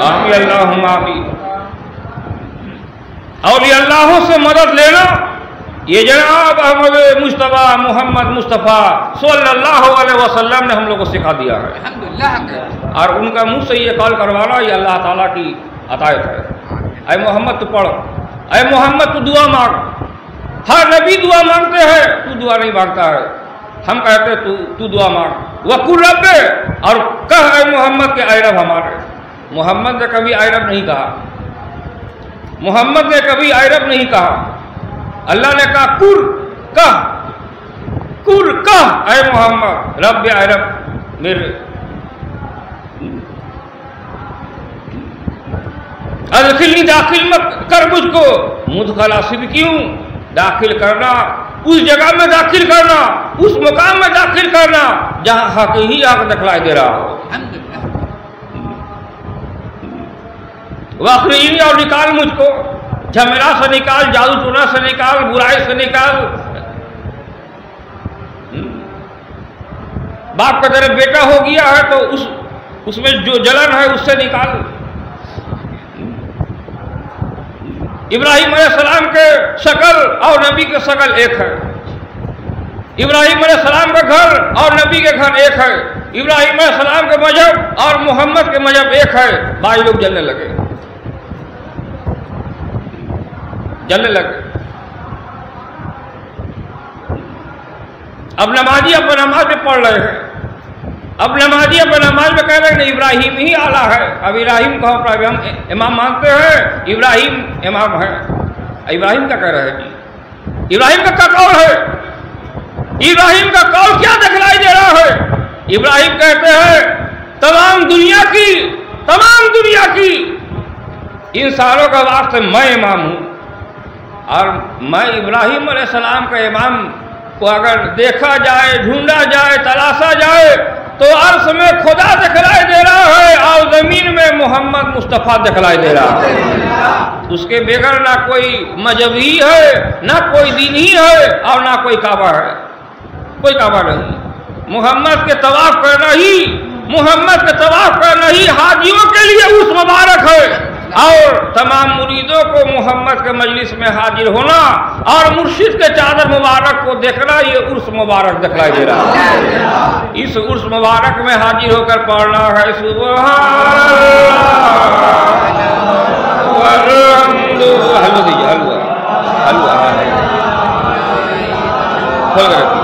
آمین اللہم آمین۔ اولیاء اللہ سے مدد لینا یہ جناب احمد مصطفیٰ محمد مصطفیٰ صلی اللہ علیہ وسلم نے ہم لوگ کو سکھا دیا ہے، اور ان کا منہ سے یہ قول کروانا یہ اللہ تعالیٰ کی عطایت ہے۔ اے محمد تو پڑھ، اے محمد تو دعا مانگ۔ ہر نبی دعا مانگتے ہیں، تو دعا نہیں مانگتا ہے۔ ہم کہتے تو دعا مانگ۔ وقل رب، اور کہہ اے محمد کہ اے رب ہمارے۔ محمد نے کبھی اے رب نہیں کہا، محمد نے کبھی اے رب نہیں کہا۔ اللہ نے کہا کر کہہ اے محمد رب اے رب میرے۔ ادخلنی، داخل مت کر مجھ کو، مدخلا صدقیوں، داخل کرنا اس جگہ میں داخل کرنا، اس مقام میں داخل کرنا جہاں حق ہی حق دکھلائی دے رہا ہو۔ واخرجنی، اور نکال مجھ کو، جھمیلا سے نکال، جادو ٹونا سے نکال، برائی سے نکال۔ باپ کا طرف بیٹا ہو گیا ہے تو اس میں جو جلن ہے اس سے نکال۔ ابراہیم علیہ السلام کے شکل اور نبی کے شکل ایک ہے، ابراہیم علیہ السلام کا گھر اور نبی کے گھر ایک ہے، ابراہیم علیہ السلام کے مذہب اور محمد کے مذہب ایک ہے۔ بھائی لوگ جلنے لگے۔ اب نمازی اپنا نماز میں پڑھ رہے ہیں، اب نمازی اپنا نماز میں کہہ رہے ہیں کہ ابراہیم ہی اعلیٰ ہے۔ اب ابراہیم کو ہم امام مانتے ہیں، ابراہیم امام ہے۔ ابراہیم کیا کہہ رہے ہیں جی؟ ابراہیم کا کیا قول ہے؟ ابراہیم کا قول کیا دکھلائی دے رہا ہے؟ ابراہیم کہتے ہیں تمام دنیا کی انسانوں کا واسطے میں امام ہوں، اور میں ابراہیم علیہ السلام کا امام کو اگر دیکھا جائے، ڈھونڈا جائے، تلاشا جائے تو عرش میں خدا دکھلائی دے رہا ہے اور زمین میں محمد مصطفیٰ دکھلائی دے رہا ہے۔ اس کے بغیر نہ کوئی مذہبی ہے، نہ کوئی دینی ہے، اور نہ کوئی کعبہ ہے، کوئی کعبہ نہیں۔ محمد کے طواف کرنا ہی حاجیوں کے لیے عرس مبارک ہے، اور تمام مریدوں کو محمد کے مجلس میں حاضر ہونا اور مرشد کے چادر مبارک کو دیکھنا یہ عرس مبارک دکھلائی دے رہا ہے۔ اس عرس مبارک میں حاضر ہو کر پڑھنا ہے سبحان اللہ والحمد للہ۔ حلوہ دیجیے، حلوہ کھول کر رکھیے۔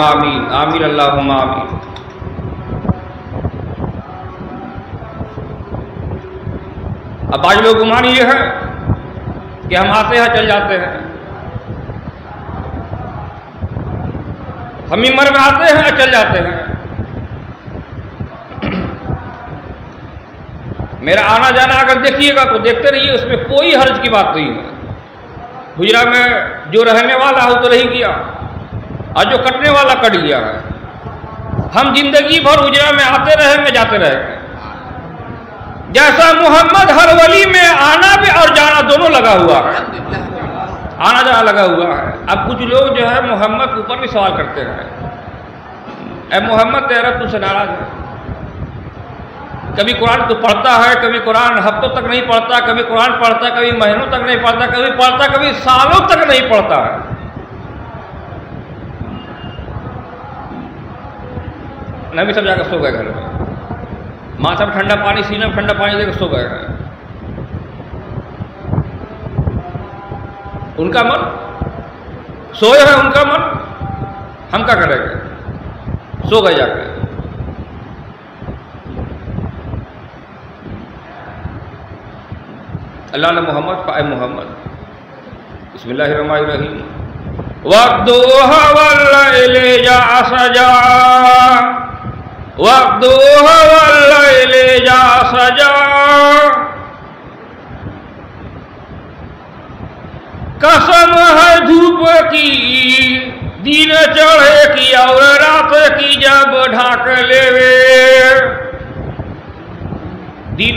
آمین آمین اللہم آمین۔ اب آج لوگ گمان یہ ہے کہ ہم آتے ہیں چل جاتے ہیں، ہم ممبر میں آتے ہیں چل جاتے ہیں۔ میرا آنا جانا اگر دیکھیے گا تو دیکھتے رہیے، اس میں کوئی حرج کی بات نہیں ہے۔ حجرہ میں جو رہنے والا ہے وہ تو رہ گیا، اور جو کٹنے والا کٹ گیا ہے۔ ہم زندگی بھر حجرہ میں آتے رہیں گے، جاتے رہیں گے۔ جیسا محمد ہر ولی میں آنا بھی اور جانا دونوں لگا ہوا ہے، آنا جانا لگا ہوا ہے۔ اب کچھ لوگ جو ہے محمد کے اوپر بھی سوال کرتے ہیں، اے محمد تیرا تجھ سے ناراض ہے؟ کبھی قرآن تو پڑھتا ہے، کبھی قرآن ہفتوں تک نہیں پڑھتا، کبھی قرآن پڑھتا ہے کبھی مہینوں تک نہیں پڑھتا، کبھی پڑھتا کبھی سالوں تک نہیں پڑھتا ہے۔ نبی سب جا کر سو گئے گھر میں، ماتھا میں ٹھنڈا پانی، سینے میں ٹھنڈا پانی دے کے سو گئے ہیں۔ ان کا من سوئے ہے، ان کا من، ہم کیا کریں گے؟ سو گئے جا کے۔ اللہ نے محمد کا اے محمد بسم اللہ الرحمن الرحیم وَالضُّحَى وَاللَّيْلِ إِذَا سَجَىٰ وَالضُّحَى وَاللَّيْلِ إِذَا سَجَىٰ قسم ہے دھوپ کی دن چڑھے کی اور رات کی جب ڈھاک لیوے دن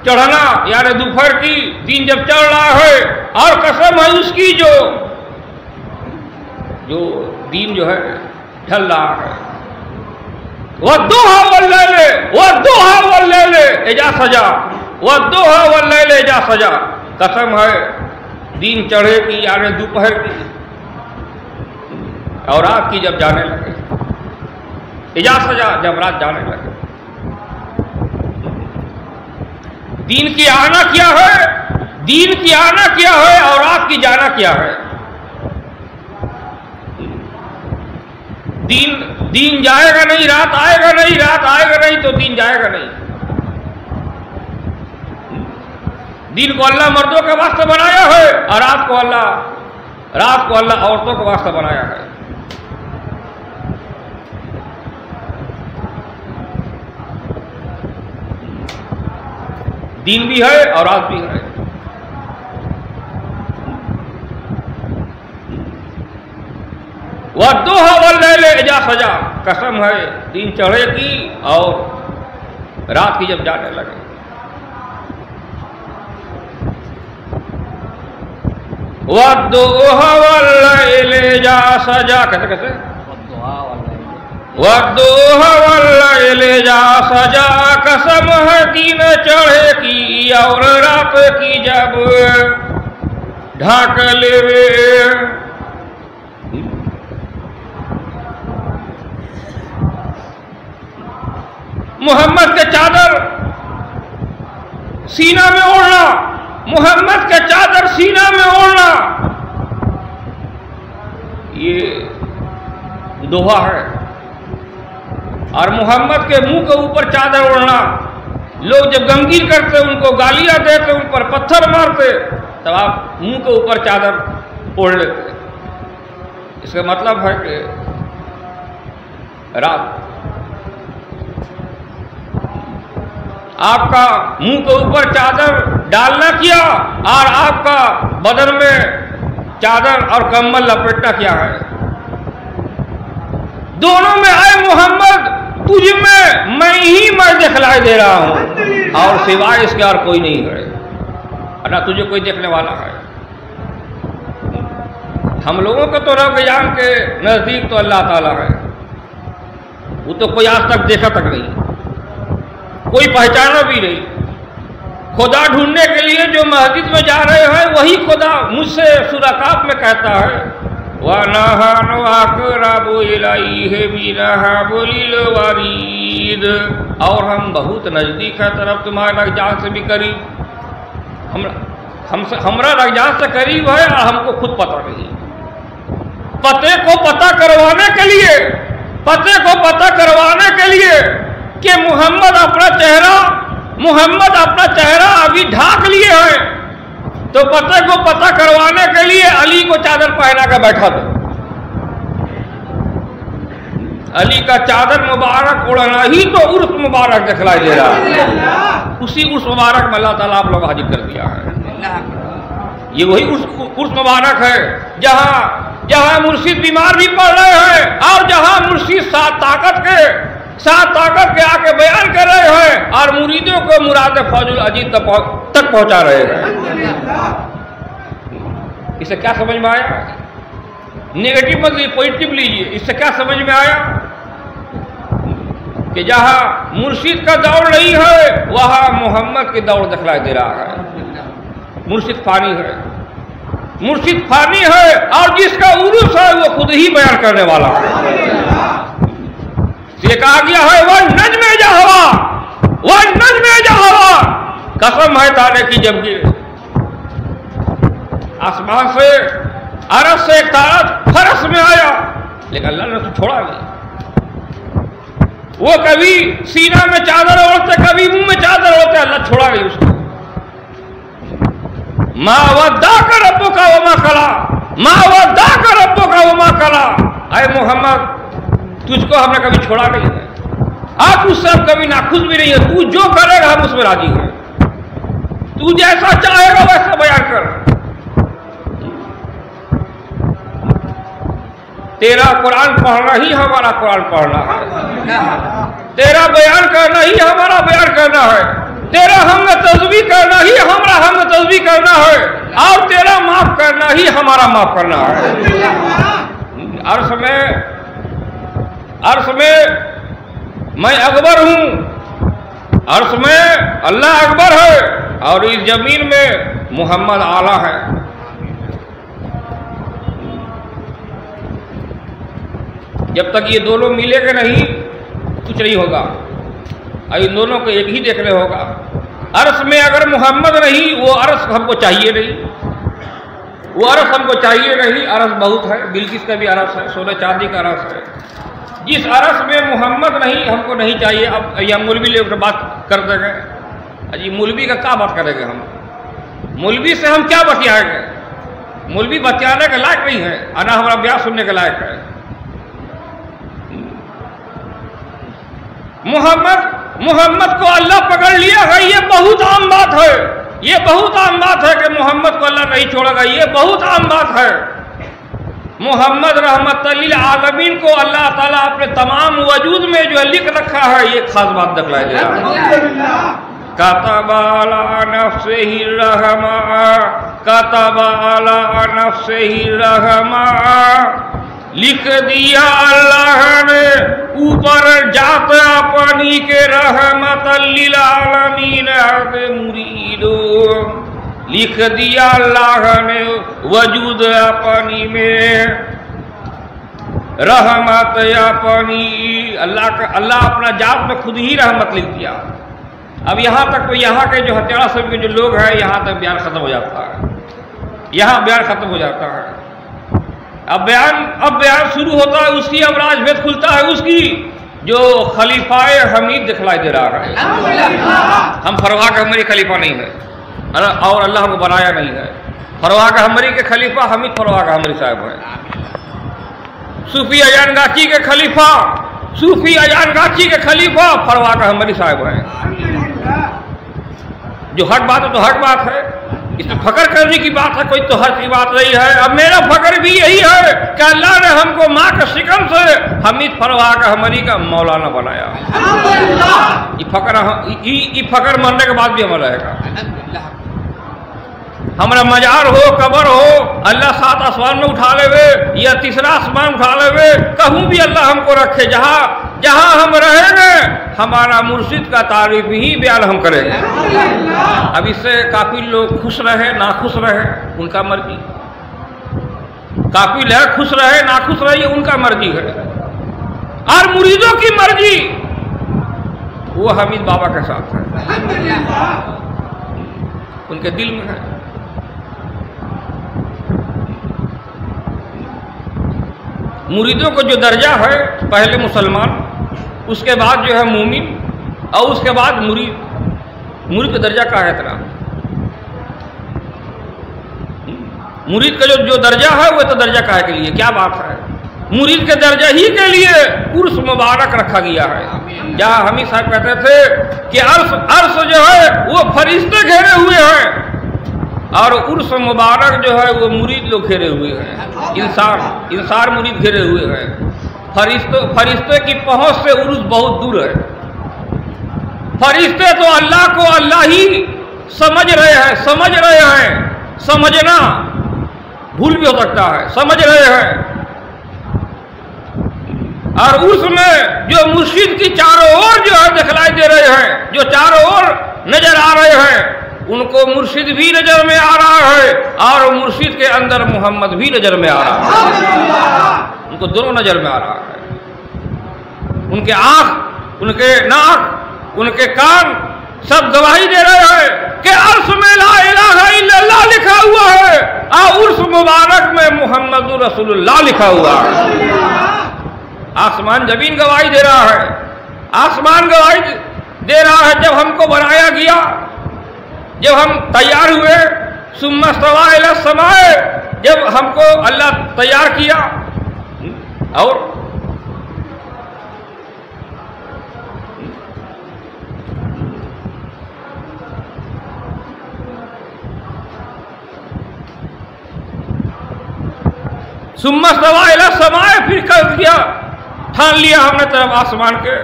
چڑھنا یعنی دوپہر کی دن جب چڑھ رہا ہے اور قسم ہے اس کی جو دن جو ہے ڈھل رہا ہے وَالضُّحَى وَاللَّيْلِ وَالضُّحَى وَاللَّيْلِ إِذَا سَجَىٰ وَالضُّحَى وَاللَّيْلِ إِذَا سَجَىٰ قسم ہے دن چڑھے کی یعنی دوپہر کی اور رات کی جب جانے لگے اذا سجا جب رات جانے لگے دین کی آنا کیا ہے دین کی آنا کیا ہے اور رات کی جانا کیا ہے دین جائے گا نہیں رات آئے گا نہیں رات آئے گا نہیں تو دین جائے گا نہیں دین کو اللہ مردوں کے واسطے بنایا ہے اور رات کو اللہ عورتوں کے واسطے بنایا ہے دین بھی ہے اور رات بھی ہے وَالضُّحَى وَاللَّيْلِ إِذَا سَجَىٰ قسم ہے دن چڑھے کی اور رات کی جب جانے لگے وَالضُّحَى وَاللَّيْلِ إِذَا سَجَىٰ کیسے وَالضُّحَى وَاللَّيْلِ إِذَا سَجَىٰ قسم ہے دن چڑھے کی اور رات کی جب ڈھاک لیوے محمد کے چادر سینہ میں اوڑھنا محمد کے چادر سینہ میں اوڑھنا یہ دوہا ہے اور محمد کے منہ کے اوپر چادر اوڑھنا لوگ جب غمگین کرتے ان کو گالیاں دیتے ان پر پتھر مارتے تب آپ منہ کے اوپر چادر اوڑھ لیتے اس کا مطلب ہے کہ رات آپ کا منہ کے اوپر چادر ڈالنا کیا اور آپ کا بدن میں چادر اور کمبل لپیٹنا کیا ہے دونوں میں اے محمد تجھ میں ہی میں دکھلائی دے رہا ہوں اور سوائے اس کے اور کوئی نہیں ہے نہ تجھے کوئی دیکھنے والا ہے ہم لوگوں کو تو رب جان کے نزدیک تو اللہ تعالیٰ ہے وہ تو کوئی آج تک دیکھا تک نہیں کوئی پہچانا بھی نہیں خدا ڈھونڈنے کے لیے جو مسجد میں جا رہے ہیں وہی خدا مجھ سے سورہ کاف میں کہتا ہے وَنَحْنُ أَقْرَبُ إِلَيْهِ مِنْ حَبْلِ الْوَرِيدِ اور ہم بہت نزدیک ہے طرف تمہارے رگجان سے بھی قریب ہمارا رگجان سے قریب ہے اور ہم کو خود پتہ نہیں پتے کو پتہ کروانے کے لیے کہ محمد اپنا چہرہ ابھی ڈھانک لیے ہیں تو پتے کو پتہ کروانے کے لیے علی کو چادر پہنا کے بیٹھا دو علی کا چادر مبارک اڑنا ہی تو عرس مبارک دکھلائی دے رہا ہے اسی عرس مبارک میں اللہ تعالیٰ آپ لوگ حاضر کر دیا ہے یہ وہی عرس مبارک ہے جہاں مرشد بیمار بھی پڑ رہے ہیں اور جہاں مرشد ساتھ طاقت کے آ کے بیان کر رہے ہیں اور مریدوں کو مراد فوج العجیب تک پہنچا رہے ہیں اسے کیا سمجھ میں آیا نیگیٹو مت لیجیے پوزیٹو لیجیے اس سے کیا سمجھ میں آیا کہ جہاں مرشد کا دور نہیں ہے وہاں محمد کی دور دکھلائی دے رہا ہے مرشد فانی ہے اور جس کا عروس ہے وہ خود ہی بیان کرنے والا ہے یہ کہا گیا ہے وَالنَّجْمِ إِذَا هَوَىٰ وَالنَّجْمِ إِذَا هَوَىٰ قسم ہے تارے کی جب گرے آسمان سے عرش سے ایک تارا فرس میں آیا لیکن اللہ نے اسے چھوڑا نہیں وہ کبھی سینہ میں چادر اوڑھتے کبھی منہ میں چادر اوڑھتے اللہ چھوڑا نہیں اس کو ما ودعک ربک وما قلی، ما ودعک ربک وما قلی، اے محمد تجھ کو ہم نے کبھی چھوڑا نہیں ہے، آپ اس سے ہم کبھی ناخوش بھی نہیں ہے، تو جو کرے گا ہم اس میں راضی ہیں، تو جیسا چاہے گا ویسا بیان کر، تیرا قرآن پڑھنا ہی ہمارا قرآن پڑھنا ہے، تیرا بیان کرنا ہی ہمارا بیان کرنا ہے، تیرا حمد تسبیح کرنا ہی ہمارا حمد تسبیح کرنا ہے، اور تیرا معاف کرنا ہی ہمارا معاف کرنا ہے۔ عرش میں میں اکبر ہوں، عرش میں اللہ اکبر ہے، اور اس زمین میں محمد اعلیٰ ہے۔ جب تک یہ دونوں ملے گا نہیں کچھ نہیں ہوگا، اور ان دونوں کو ایک ہی دیکھنے ہوگا۔ عرش میں اگر محمد نہیں، وہ عرش ہم کو چاہیے نہیں، وہ عرش ہم کو چاہیے نہیں، عرش بہت ہے، بلقیس کا بھی عرش ہے، سونے چاندی کا عرش ہے، جس عرش میں محمد نہیں ہم کو نہیں چاہیے۔ اب یہ مولوی لوگ بات کرتے گئے، جی مولوی کا کیا بات کریں گے ہم، مولوی سے ہم کیا بتیائیں گے، مولوی بتیانے کے لائق نہیں ہے، نہ ہمارا بیان سننے کے لائق ہے۔ محمد کو اللہ پکڑ لیا ہے، یہ بہت عام بات ہے، یہ بہت عام بات ہے کہ محمد کو اللہ نہیں چھوڑے گا، یہ بہت عام بات ہے۔ محمد رحمت للعالمین کو اللہ تعالیٰ اپنے تمام وجود میں جو لکھ رکھا ہے، یہ خاص بات دکھلائی دے رہا ہے۔ کتب علی نفسہ الرحمہ، کتب علی نفسہ الرحمہ، لکھ دیا اللہ نے اوپر جات اپنی کے رحمت للعالمین مریدو، لکھ دیا اللہ نے وجود اپنی میں رحمت اپنی، اللہ اپنا ذات میں خود ہی رحمت لکھ دیا۔ اب یہاں تک تو یہاں کے جو ہتھیارہ صاحب کے جو لوگ ہیں، یہاں تک بیان ختم ہو جاتا ہے، یہاں بیان ختم ہو جاتا ہے۔ اب بیان شروع ہوتا ہے، اس کی اب راج بھید کھلتا ہے، اس کی جو خلیفہ حمید دکھلائی دے رہا ہے۔ ہم فروا کے ہماری خلیفہ نہیں ہے، اور اللہ ہم کو بنایا نہیں ہے، فروا کا ہمری کے خلیفہ حمید فروا کا ہمری صاحب ہے، صوفی ایان گاچی کے خلیفہ، صوفی ایان گاچی کے خلیفہ فروا کا ہمری صاحب ہے۔ جو حق بات ہے تو حق بات ہے، اس میں فخر کرنے کی بات ہے، کوئی تو حق کی بات نہیں ہے۔ اب میرا فخر بھی یہی ہے کہ اللہ نے ہم کو ماں کا شکم سے حمید فروا کا ہمری کا مولانا بنایا۔ یہ فخر مرنے کے بعد بھی ہمارا رہے گا۔ ہمارا مزار ہو، قبر ہو، اللہ 7 آسمان میں اٹھا لے وے یا تیسرا آسمان اٹھا لے وے، کہوں بھی اللہ ہم کو رکھے، جہاں ہم رہیں گے ہمارا مرشد کا تعریف ہی بیان ہم کریں گے۔ اب اس سے کافی لوگ خوش رہے ناخوش رہے ان کا مرضی، کافی لوگ خوش رہے ناخوش رہے یہ ان کا مرضی ہے، اور مریدوں کی مرضی وہ حمید بابا کے ساتھ ہے، ان کے دل میں ہے۔ مریدوں کو جو درجہ ہے، پہلے مسلمان، اس کے بعد جو ہے مومن، اور اس کے بعد مرید کا درجہ کا ہے اتنا، مرید کا جو درجہ ہے وہ تو درجہ کا ہے کے لیے کیا بات ہے، مرید کے درجہ ہی کے لیے عرس مبارک رکھا گیا ہے، جہاں حمید صاحب کہتے تھے کہ عرس جو ہے وہ فرشتے گھیرے ہوئے ہیں، اور عرس مبارک جو ہے وہ مرید لوگ گھیرے ہوئے ہیں، انسان مرید گھیرے ہوئے ہیں، فرشتے کی پہنچ سے عرس بہت دور ہے۔ فرشتے تو اللہ کو اللہ ہی سمجھ رہے ہیں، سمجھنا بھول بھی ہو سکتا ہے، سمجھ رہے ہیں، اور اس میں جو مرشد کی چاروں اور جو ہے دکھلائی دے رہے ہیں، جو چاروں اور نظر آ رہے ہیں، ان کو مرشد بھی نظر میں آ رہا ہے، اور مرشد کے اندر محمد بھی نظر میں آ رہا ہے، ان کو دونوں نظر میں آ رہا ہے، ان کے آنکھ، ان کے ناک، ان کے کان سب گواہی دے رہے ہیں کہ عرش میں لا الہ الا اللہ لکھا ہوا ہے، اور عرس مبارک میں محمد رسول اللہ لکھا ہوا ہے۔ آسمان زمین گواہی دے رہا ہے، آسمان گواہی دے رہا ہے، جب ہم کو بنایا گیا، جب ہم تیار ہوئے ثم استوى الی السماء، جب ہم کو اللہ تیار کیا، اور ثم استوى الی السماء، پھر کر دیا، ٹھان لیا ہم نے طرف آسمان کے،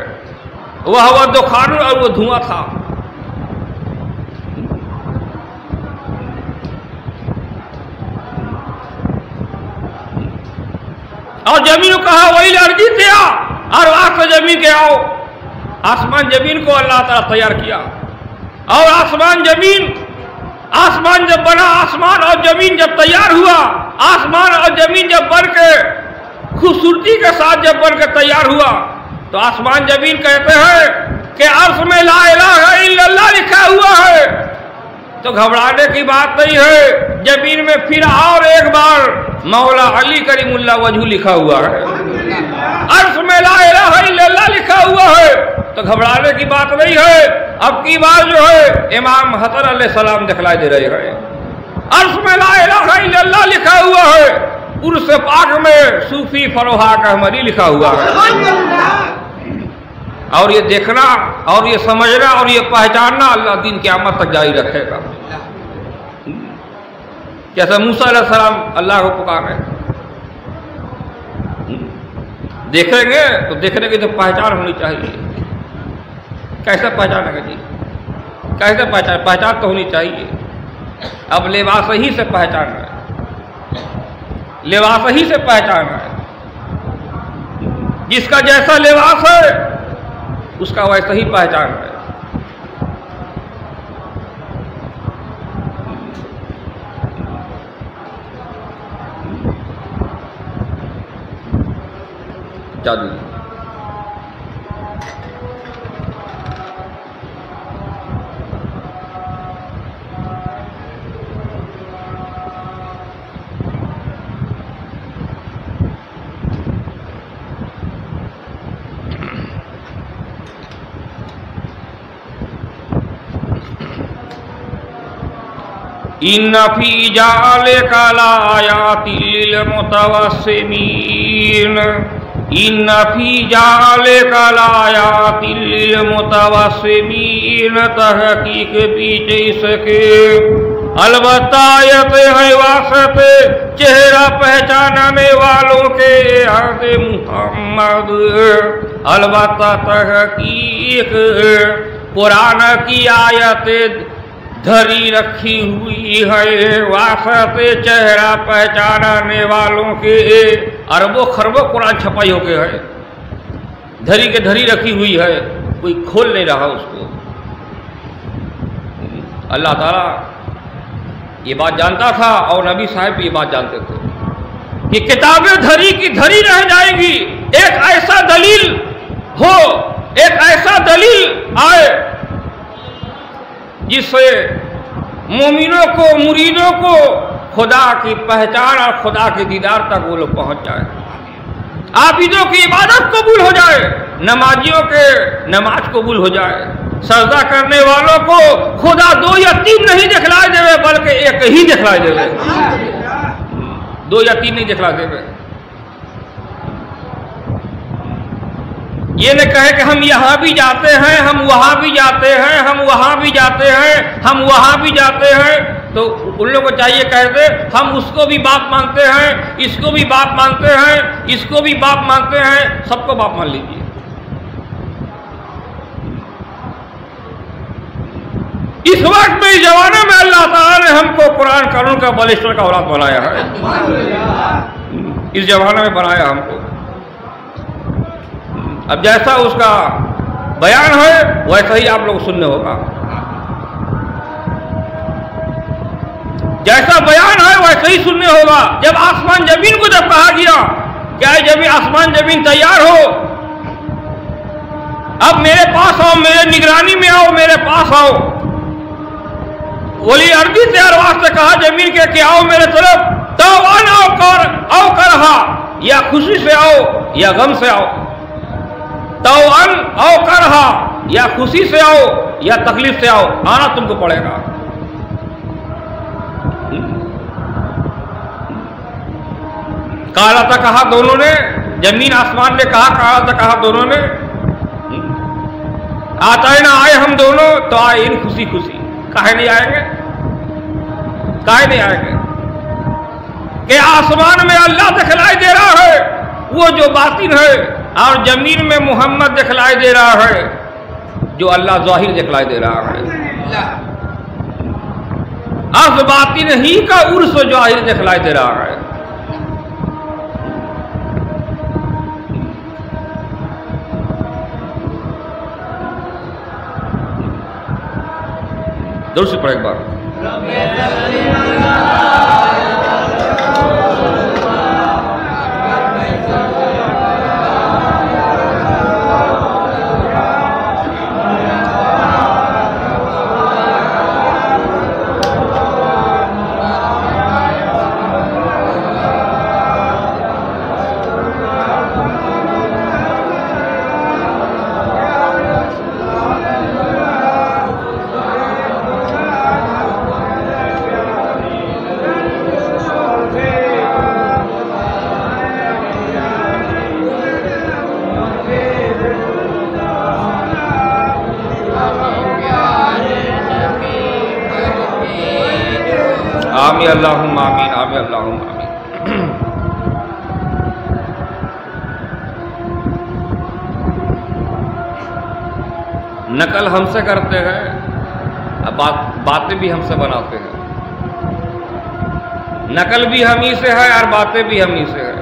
وہ دخان، اور وہ دھواں تھا۔ اور زمین کو کہا وہی لڑکی سے آ، اور وہاں سے زمین کے آؤ۔ آسمان زمین کو اللہ تعالیٰ تیار کیا، اور آسمان جب بنا، آسمان اور زمین جب تیار ہوا، آسمان اور زمین جب بن کے خوبصورتی کے ساتھ جب بن کے تیار ہوا، تو آسمان زمین کہتے ہیں کہ عرش میں لا الہ الا اللہ لکھا ہوا ہے، تو گھبرانے کی بات نہیں ہے۔ زمین میں پھر اور ایک بار مولا علی کریم اللہ وجہ لکھا ہوا ہے، عرش میں لا الہ الا اللہ لکھا ہوا ہے، تو گھبرانے کی بات نہیں ہے۔ اب کی بات جو ہے امام حسن علیہ السلام دکھلائی دے رہے ہیں، عرش میں لا الہ الا اللہ لکھا ہوا ہے، عرش پاک میں صوفی فروحات احمدی لکھا ہوا ہے۔ اور یہ دیکھنا اور یہ سمجھنا اور یہ پہچاننا اللہ دین قیامت تک جاری رکھے گا۔ جیسے موسیٰ علیہ السلام اللہ کو پکارے، دیکھیں گے تو دیکھنے کی تو پہچان ہونی چاہیے۔ کیسے پہچانیں گے جی؟ کیسے پہچان تو ہونی چاہیے۔ اب لباس ہی سے پہچان ہے، لباس ہی سے پہچان ہے۔ جس کا جیسا لباس ہے اس کا ویسا ہی پہچان ہے۔ جادو ان فی ذلک لآیات للمتوسمین، ان فی ذلک لآیات للمتوسمین، تحقیق پیچھے اس کے البتہ آیت ہے واسطے چہرہ پہچاننے والوں کے عہد محمد، البتہ تحقیق قرآن کی آیت دھری رکھی ہوئی ہے واسطے چہرہ پہچاننے والوں کے۔ اربوں خربوں قرآن چھپائی ہو کے ہے، دھری کے دھری رکھی ہوئی ہے، کوئی کھول نہیں رہا اس کو۔ اللہ تعالیٰ یہ بات جانتا تھا اور نبی صاحب بھی یہ بات جانتے تھے کہ کتابیں دھری کی دھری رہ جائیں گی، ایک ایسا دلیل ہو، ایک ایسا دلیل آئے جس سے مومنوں کو، مریدوں کو خدا کی پہچان اور خدا کے دیدار تک وہ لوگ پہنچ جائے، عابدوں کی عبادت قبول ہو جائے، نمازیوں کے نماز قبول ہو جائے، سجدہ کرنے والوں کو خدا 2 یا 3 نہیں دکھلائے دے بلکہ ایک ہی دکھلائے دے، 2 یا 3 نہیں دکھلائے دے۔ یہ نہ کہے کہ ہم یہاں بھی جاتے ہیں، ہم وہاں بھی جاتے ہیں، ہم وہاں بھی جاتے ہیں، ہم وہاں بھی جاتے ہیں، تو ان لوگوں کو چاہیے کہہ دے ہم اس کو بھی باپ مانتے ہیں، اس کو بھی باپ مانتے ہیں، اس کو بھی باپ مانتے ہیں، سب کو باپ مان لیجیے۔ اس وقت میں اس زمانے میں اللہ تعالیٰ نے ہم کو قرآن قانون کا بالشٹر کا اولاد بنایا ہے، اس زمانے میں بنایا ہم کو۔ اب جیسا اس کا بیان ہے ویسا ہی آپ لوگ سننے ہوگا، جیسا بیان ہے ویسا ہی سننے ہوگا۔ جب آسمان زمین کو جب کہا گیا کہ جب آسمان زمین تیار ہو، اب میرے پاس آؤ، میرے نگرانی میں آؤ، میرے پاس آؤ، ولی عربی سے ہر واسطے کہا زمین کے کہ آؤ میرے طرف، توان او کرہا، یا خوشی سے آؤ یا غم سے آؤ، توان او کرہا، یا خوشی سے آؤ یا تکلیف سے آؤ، آنا تم کو پڑے گا۔ کالا تھا کہا دونوں نے، زمین آسمان نے کہا کالا تھا کہا دونوں نے، آتا ہے نہ آئے ہم دونوں تو آئے ان خوشی خوشی، کاہے نہیں آئیں گے، کاہے نہیں آئیں گے کہ آسمان میں اللہ دکھلائی دے رہا ہے وہ جو باطن ہے، اور زمین میں محمد دکھلائی دے رہا ہے جو اللہ ظاہر دکھلائی دے رہا ہے، از باطن ہی کا عرس ظاہر دکھلائی دے رہا ہے۔ درست پڑھ ایک بار۔ آمین اللہم آمین، آمین اللہم آمین۔ نقل ہم سے کرتے ہیں، باتیں بھی ہم سے بناتے ہیں، نقل بھی ہم ہی سے ہے اور باتیں بھی ہم ہی سے ہے۔